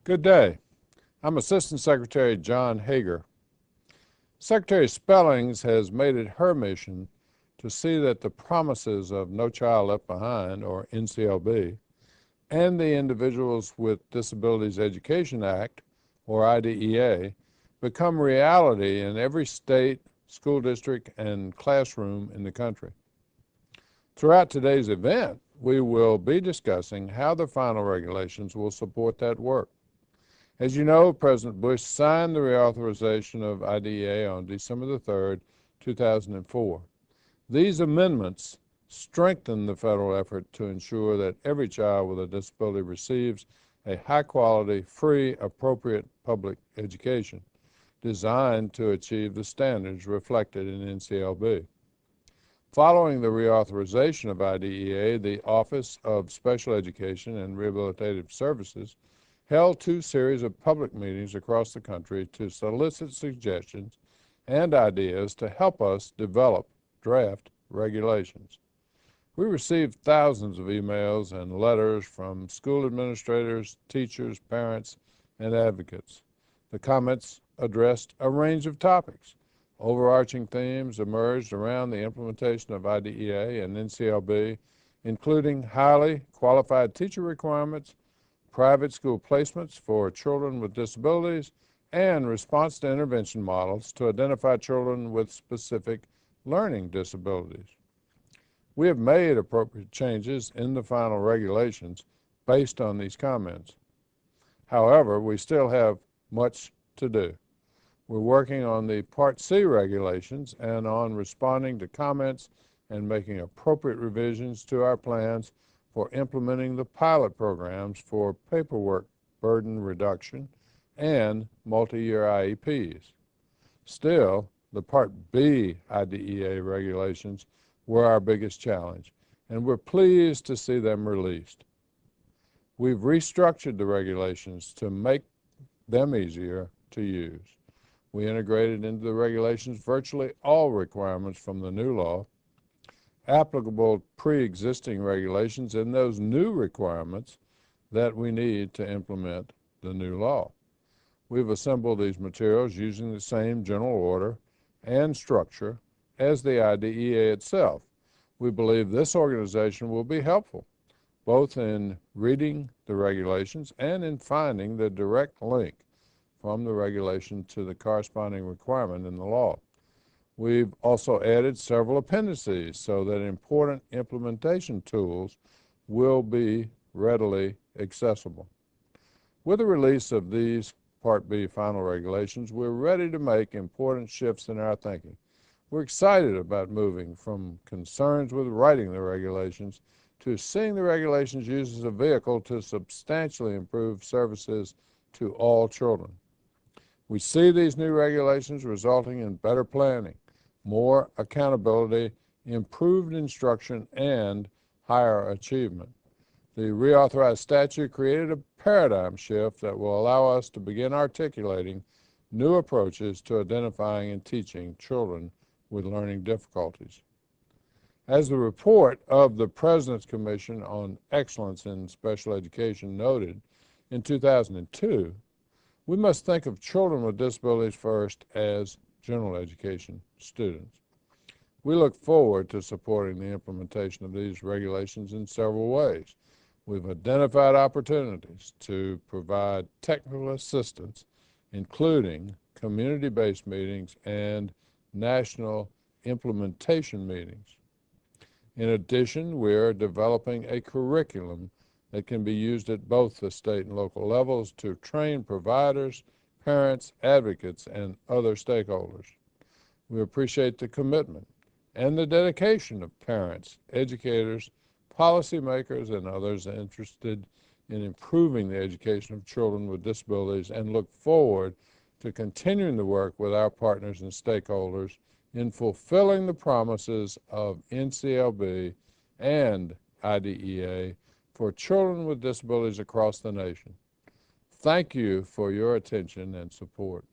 Good day. I'm Assistant Secretary John Hager. Secretary Spellings has made it her mission to see that the promises of No Child Left Behind, or NCLB, and the Individuals with Disabilities Education Act, or IDEA, become reality in every state, school district, and classroom in the country. Throughout today's event, we will be discussing how the final regulations will support that work. As you know, President Bush signed the reauthorization of IDEA on December the 3rd, 2004. These amendments strengthen the federal effort to ensure that every child with a disability receives a high-quality, free, appropriate public education designed to achieve the standards reflected in NCLB. Following the reauthorization of IDEA, the Office of Special Education and Rehabilitative Services held two series of public meetings across the country to solicit suggestions and ideas to help us develop draft regulations. We received thousands of emails and letters from school administrators, teachers, parents, and advocates. The comments addressed a range of topics. Overarching themes emerged around the implementation of IDEA and NCLB, including highly qualified teacher requirements, private school placements for children with disabilities, and response to intervention models to identify children with specific learning disabilities. We have made appropriate changes in the final regulations based on these comments. However, we still have much to do. We're working on the Part C regulations and on responding to comments and making appropriate revisions to our plans for implementing the pilot programs for paperwork burden reduction and multi-year IEPs. Still, the Part B IDEA regulations were our biggest challenge, and we're pleased to see them released. We've restructured the regulations to make them easier to use. We integrated into the regulations virtually all requirements from the new law, applicable pre-existing regulations, and those new requirements that we need to implement the new law. We've assembled these materials using the same general order and structure as the IDEA itself. We believe this organization will be helpful, both in reading the regulations and in finding the direct link from the regulation to the corresponding requirement in the law. We've also added several appendices so that important implementation tools will be readily accessible. With the release of these Part B final regulations, we're ready to make important shifts in our thinking. We're excited about moving from concerns with writing the regulations to seeing the regulations used as a vehicle to substantially improve services to all children. We see these new regulations resulting in better planning, more accountability, improved instruction, and higher achievement. The reauthorized statute created a paradigm shift that will allow us to begin articulating new approaches to identifying and teaching children with learning difficulties. As the report of the President's Commission on Excellence in Special Education noted in 2002, we must think of children with disabilities first as general education students. We look forward to supporting the implementation of these regulations in several ways. We've identified opportunities to provide technical assistance, including community-based meetings and national implementation meetings. In addition, we're developing a curriculum that can be used at both the state and local levels to train providers, parents, advocates, and other stakeholders. We appreciate the commitment and the dedication of parents, educators, policymakers, and others interested in improving the education of children with disabilities, and look forward to continuing the work with our partners and stakeholders in fulfilling the promises of NCLB and IDEA for children with disabilities across the nation. Thank you for your attention and support.